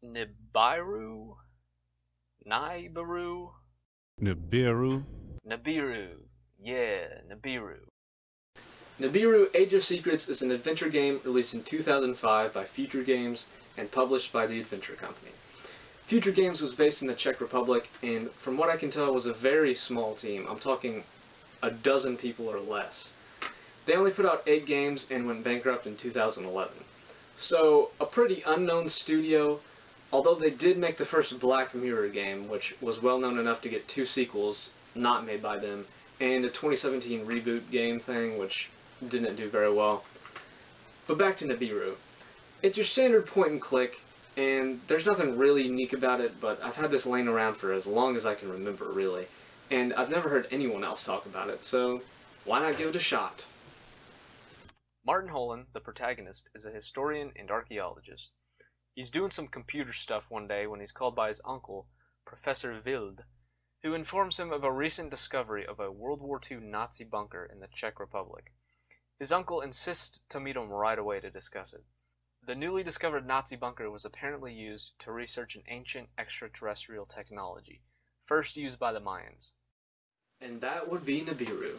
Nibiru? Nibiru? Nibiru. Nibiru. Yeah, Nibiru. Nibiru Age of Secrets is an adventure game released in 2005 by Future Games and published by the Adventure Company. Future Games was based in the Czech Republic, and from what I can tell was a very small team. I'm talking a dozen people or less. They only put out 8 games and went bankrupt in 2011. So, a pretty unknown studio, although they did make the first Black Mirror game, which was well known enough to get 2 sequels not made by them, and a 2017 reboot game thing, which didn't do very well. But back to Nibiru. It's your standard point and click, and there's nothing really unique about it, but I've had this laying around for as long as I can remember, really, and I've never heard anyone else talk about it, so why not give it a shot? Martin Holland, the protagonist, is a historian and archaeologist. He's doing some computer stuff one day when he's called by his uncle, Professor Wild, who informs him of a recent discovery of a World War II Nazi bunker in the Czech Republic. His uncle insists to meet him right away to discuss it. The newly discovered Nazi bunker was apparently used to research an ancient extraterrestrial technology, first used by the Mayans. And that would be Nibiru.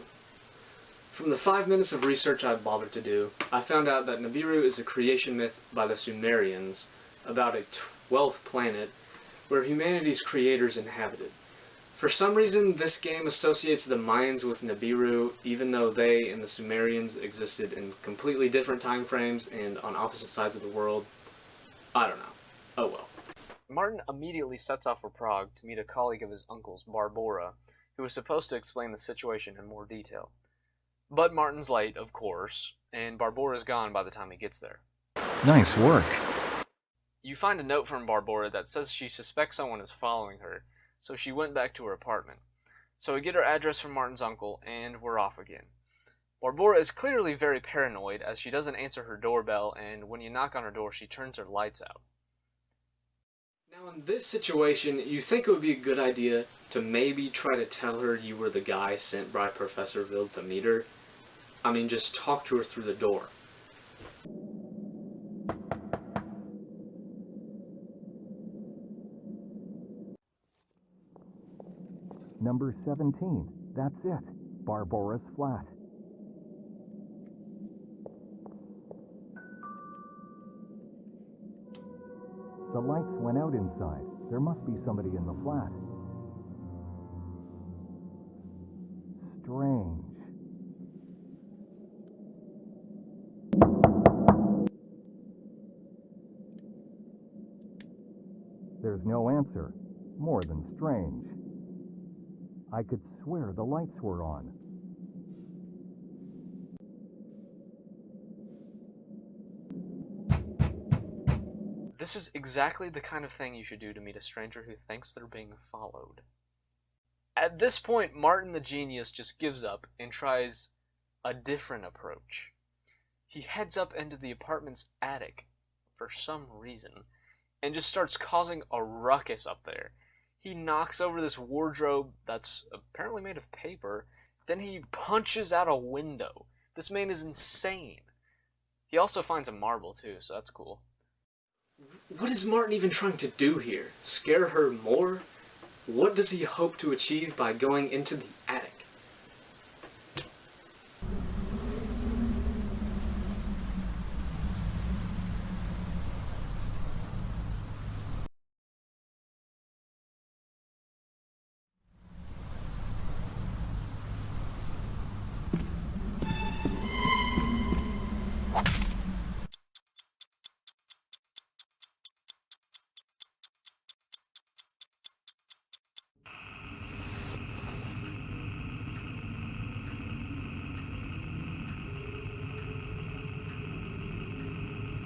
From the 5 minutes of research I bothered to do, I found out that Nibiru is a creation myth by the Sumerians about a 12th planet where humanity's creators inhabited. For some reason, this game associates the Mayans with Nibiru, even though they and the Sumerians existed in completely different time frames and on opposite sides of the world. I don't know. Oh well. Martin immediately sets off for Prague to meet a colleague of his uncle's, Barbora, who was supposed to explain the situation in more detail. But Martin's late, of course, and Barbora's gone by the time he gets there. Nice work. You find a note from Barbora that says she suspects someone is following her, so she went back to her apartment. So we get her address from Martin's uncle, and we're off again. Barbora is clearly very paranoid, as she doesn't answer her doorbell, and when you knock on her door, she turns her lights out. Now in this situation, you think it would be a good idea to maybe try to tell her you were the guy sent by Professor Wild to meet her? I mean, just talk to her through the door. Number 17. That's it. Barbora's flat. The lights went out inside. There must be somebody in the flat. Strange. There's no answer. More than strange. I could swear the lights were on. This is exactly the kind of thing you should do to meet a stranger who thinks they're being followed. At this point, Martin the genius just gives up and tries a different approach. He heads up into the apartment's attic, for some reason, and just starts causing a ruckus up there. He knocks over this wardrobe that's apparently made of paper, then he punches out a window. This man is insane. He also finds a marble too, so that's cool. What is Martin even trying to do here? Scare her more? What does he hope to achieve by going into the attic?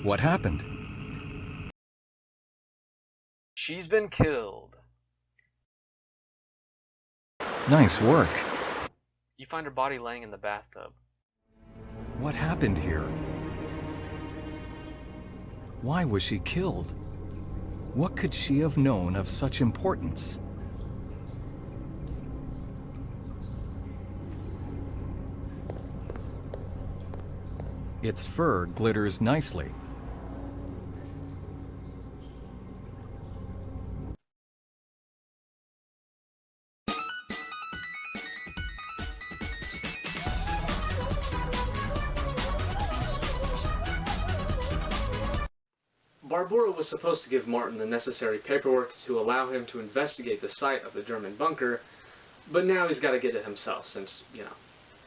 What happened? She's been killed. Nice work. You find her body laying in the bathtub. What happened here? Why was she killed? What could she have known of such importance? Its fur glitters nicely. Marlborough was supposed to give Martin the necessary paperwork to allow him to investigate the site of the German bunker, but now he's got to get it himself since,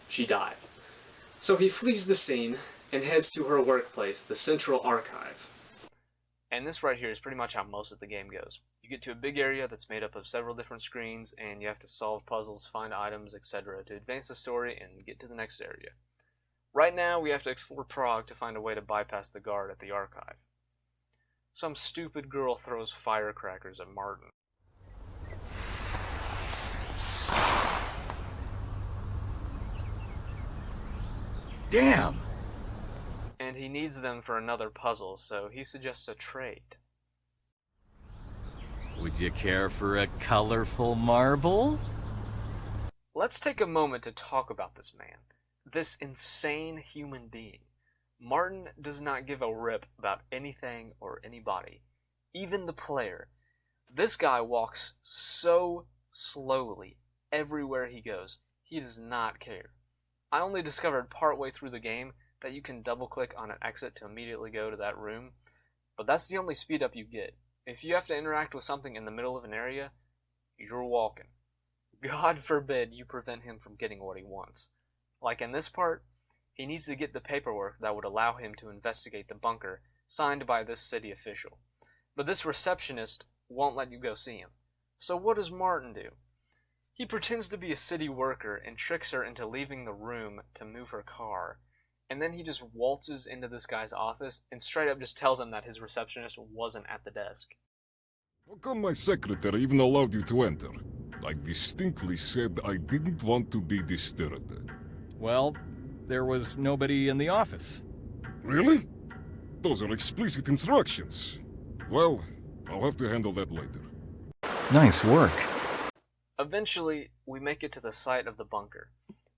she died. So he flees the scene and heads to her workplace, the Central Archive. And this right here is pretty much how most of the game goes. You get to a big area that's made up of several different screens, and you have to solve puzzles, find items, etc. to advance the story and get to the next area. Right now, we have to explore Prague to find a way to bypass the guard at the archive. Some stupid girl throws firecrackers at Martin. Damn! And he needs them for another puzzle, so he suggests a trade. Would you care for a colorful marble? Let's take a moment to talk about this man. This insane human being. Martin does not give a rip about anything or anybody. Even the player. This guy walks so slowly everywhere he goes. He does not care. I only discovered partway through the game that you can double-click on an exit to immediately go to that room, but that's the only speed up you get. If you have to interact with something in the middle of an area, you're walking. God forbid you prevent him from getting what he wants. Like in this part, he needs to get the paperwork that would allow him to investigate the bunker signed by this city official. But this receptionist won't let you go see him. So what does Martin do? He pretends to be a city worker and tricks her into leaving the room to move her car. And then he just waltzes into this guy's office and straight up just tells him that his receptionist wasn't at the desk. How come my secretary even allowed you to enter? I distinctly said I didn't want to be disturbed. Well, there was nobody in the office. Really? Those are explicit instructions. Well, I'll have to handle that later. Nice work. Eventually, we make it to the site of the bunker,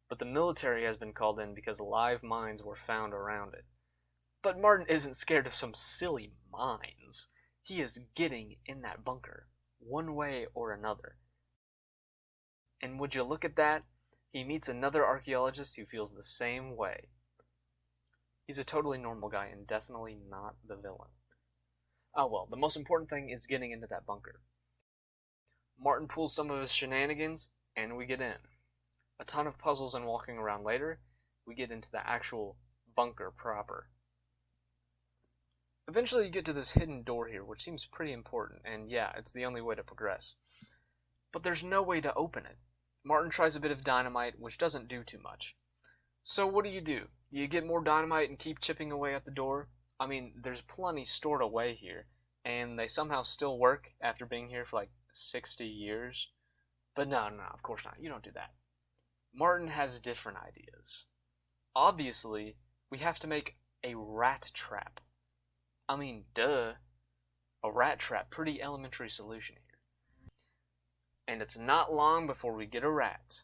but the military has been called in because live mines were found around it. But Martin isn't scared of some silly mines. He is getting in that bunker, one way or another. And would you look at that? He meets another archaeologist who feels the same way. He's a totally normal guy and definitely not the villain. Oh well, the most important thing is getting into that bunker. Martin pulls some of his shenanigans, and we get in. A ton of puzzles and walking around later, we get into the actual bunker proper. Eventually you get to this hidden door here, which seems pretty important, and yeah, it's the only way to progress. But there's no way to open it. Martin tries a bit of dynamite, which doesn't do too much. So what do? You get more dynamite and keep chipping away at the door? I mean, there's plenty stored away here, and they somehow still work after being here for like 60 years. But no, of course not. You don't do that. Martin has different ideas. Obviously, we have to make a rat trap. I mean, duh. A rat trap, pretty elementary solution here. And it's not long before we get a rat.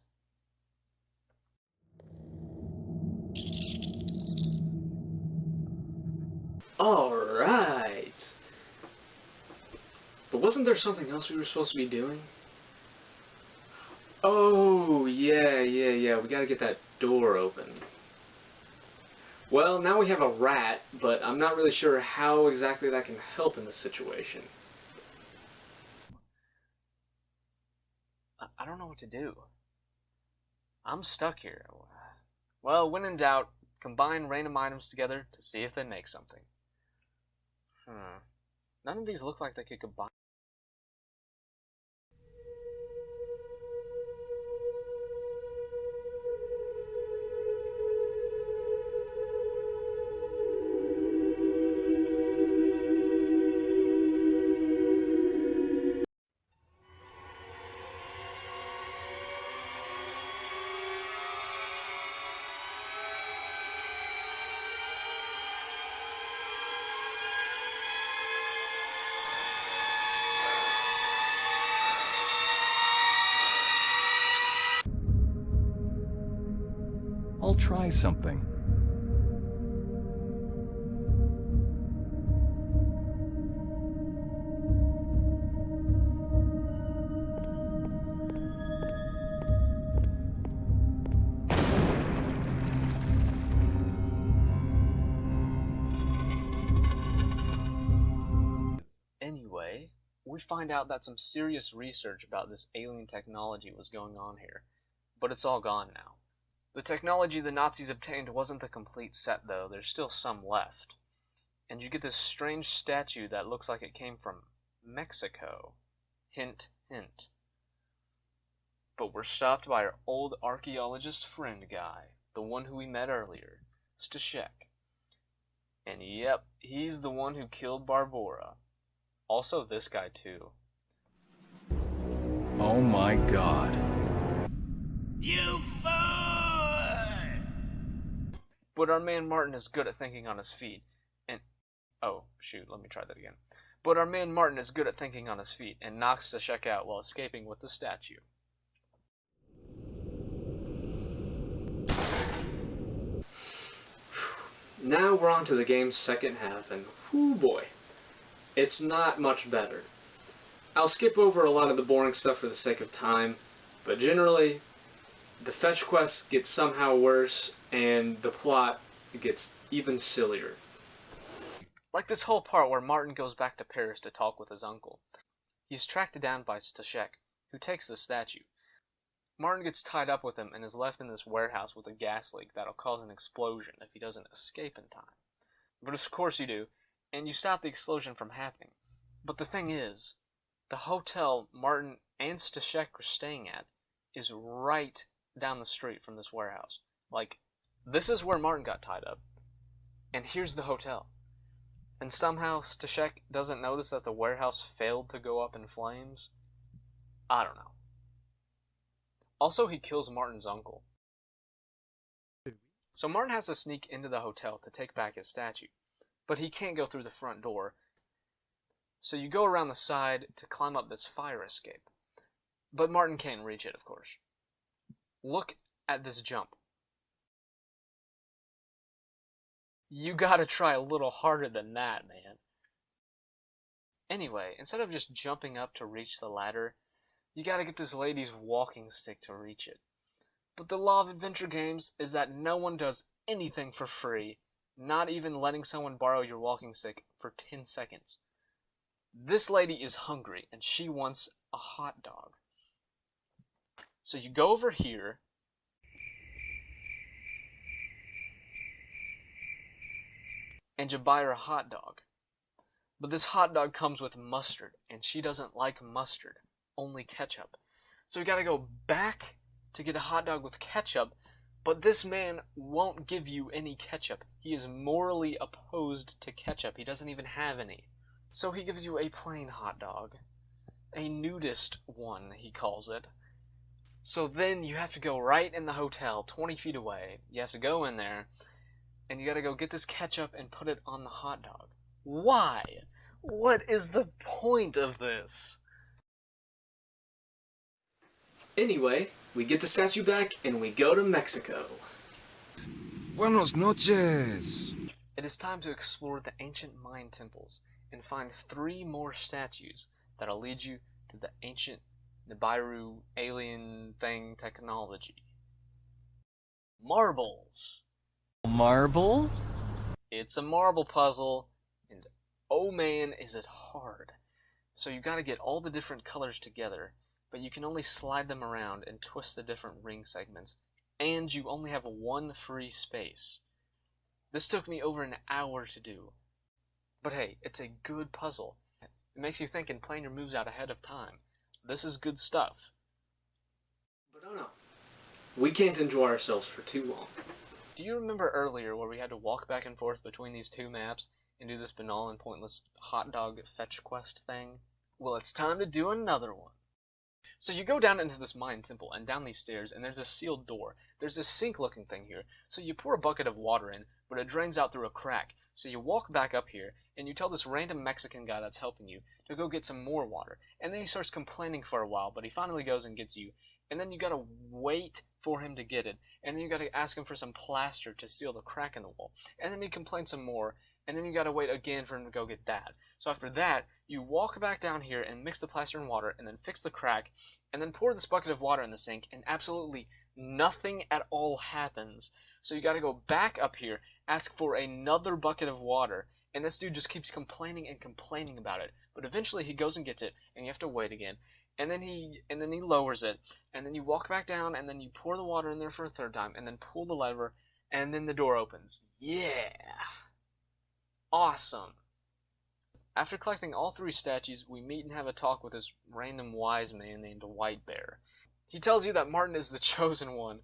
Alright. But wasn't there something else we were supposed to be doing? Oh, yeah, we gotta get that door open. Well, now we have a rat, but I'm not really sure how exactly that can help in this situation. I don't know what to do. I'm stuck here. Well, when in doubt, combine random items together to see if they make something. None of these look like they could combine. I'll try something. Anyway, we find out that some serious research about this alien technology was going on here, but it's all gone now. The technology the Nazis obtained wasn't the complete set, though. There's still some left. And you get this strange statue that looks like it came from Mexico. Hint, hint. But we're stopped by our old archaeologist friend guy, the one who we met earlier, Stashek. And yep, he's the one who killed Barbora. Also this guy too. Oh my god. You fool! But our man Martin is good at thinking on his feet, and... Oh, shoot, let me try that again. But our man Martin is good at thinking on his feet, and knocks Stashek out while escaping with the statue. Now we're on to the game's second half, and whoo boy, it's not much better. I'll skip over a lot of the boring stuff for the sake of time, but generally, the fetch quests get somehow worse, and the plot gets even sillier. Like this whole part where Martin goes back to Paris to talk with his uncle. He's tracked down by Stashek, who takes the statue. Martin gets tied up with him and is left in this warehouse with a gas leak that'll cause an explosion if he doesn't escape in time. But of course you do, and you stop the explosion from happening. But the thing is, the hotel Martin and Stashek are staying at is right down the street from this warehouse. Like, this is where Martin got tied up, and here's the hotel. And somehow Stashek doesn't notice that the warehouse failed to go up in flames? I don't know. Also, he kills Martin's uncle. So Martin has to sneak into the hotel to take back his statue, but he can't go through the front door. So you go around the side to climb up this fire escape. But Martin can't reach it, of course. Look at this jump. You gotta try a little harder than that, man. Anyway, instead of just jumping up to reach the ladder, you gotta get this lady's walking stick to reach it. But the law of adventure games is that no one does anything for free, not even letting someone borrow your walking stick for 10 seconds. This lady is hungry, and she wants a hot dog. So you go over here, and you buy her a hot dog. But this hot dog comes with mustard, and she doesn't like mustard, only ketchup. So you gotta go back to get a hot dog with ketchup, but this man won't give you any ketchup. He is morally opposed to ketchup. He doesn't even have any. So he gives you a plain hot dog. A nudist one, he calls it. So then you have to go right in the hotel, 20 feet away. You have to go in there, and you gotta go get this ketchup and put it on the hot dog. Why? What is the point of this? Anyway, we get the statue back and we go to Mexico. Buenos noches. It is time to explore the ancient Mayan temples and find 3 more statues that'll lead you to the ancient Nibiru alien thing technology. Marbles. Marble? It's a marble puzzle, and oh man, is it hard. So you gotta get all the different colors together, but you can only slide them around and twist the different ring segments, and you only have 1 free space. This took me over an hour to do. But hey, it's a good puzzle. It makes you think and plan your moves out ahead of time. This is good stuff. But oh no, we can't enjoy ourselves for too long. Do you remember earlier where we had to walk back and forth between these 2 maps and do this banal and pointless hot dog fetch quest thing? Well, it's time to do another one. So you go down into this Mayan temple and down these stairs, and there's a sealed door. There's this sink-looking thing here. So you pour a bucket of water in, but it drains out through a crack. So you walk back up here, and you tell this random Mexican guy that's helping you to go get some more water. And then he starts complaining for a while, but he finally goes and gets you. And then you gotta wait for him to get it. And then you gotta ask him for some plaster to seal the crack in the wall. And then he complains some more, and then you gotta wait again for him to go get that. So after that, you walk back down here and mix the plaster and water, and then fix the crack, and then pour this bucket of water in the sink, and absolutely nothing at all happens. So you gotta go back up here, ask for another bucket of water, And this dude just keeps complaining and complaining about it. But eventually he goes and gets it, and you have to wait again. And then he lowers it, and then you walk back down, and then you pour the water in there for a third time, and then pull the lever, and then the door opens. Yeah! Awesome! After collecting all 3 statues, we meet and have a talk with this random wise man named White Bear. He tells you that Martin is the chosen one.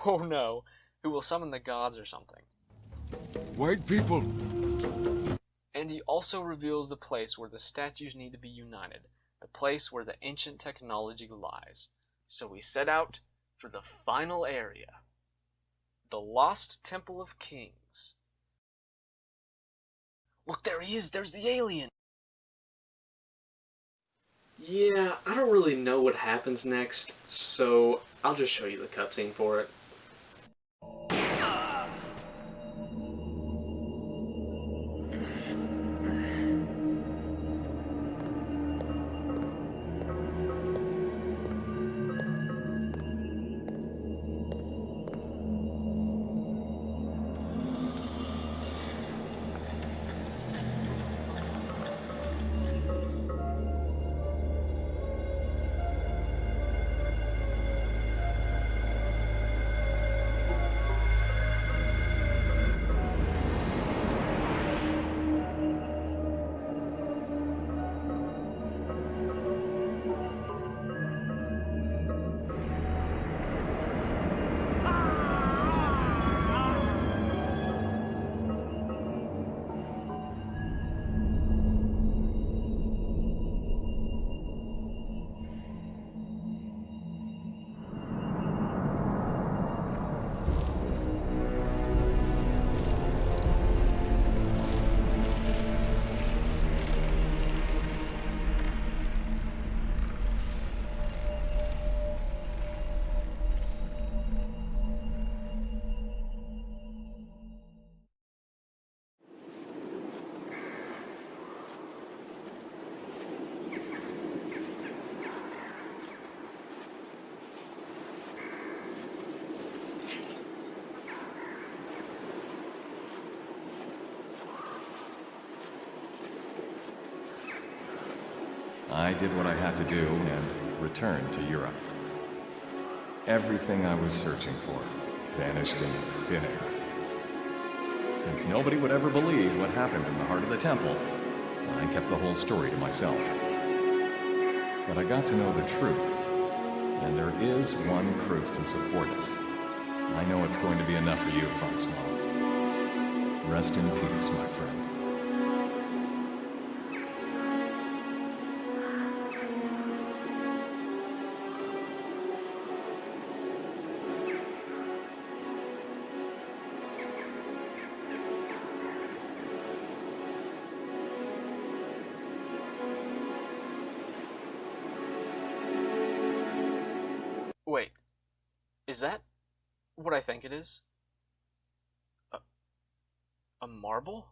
Oh no, who will summon the gods or something. White people! And he also reveals the place where the statues need to be united, the place where the ancient technology lies. So we set out for the final area, the Lost Temple of Kings. Look, there he is, there's the alien! Yeah, I don't really know what happens next, so I'll just show you the cutscene for it. I did what I had to do and returned to Europe. Everything I was searching for vanished in thin air. Since nobody would ever believe what happened in the heart of the temple, I kept the whole story to myself. But I got to know the truth, and there is one proof to support it. I know it's going to be enough for you, Francois. Rest in peace, my friend. Wait, is that what I think it is? A marble?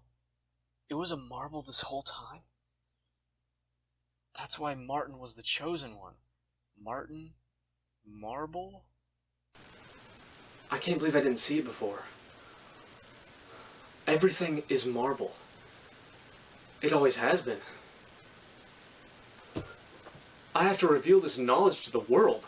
It was a marble this whole time? That's why Martin was the chosen one. Martin? Marble? I can't believe I didn't see it before. Everything is marble. It always has been. I have to reveal this knowledge to the world.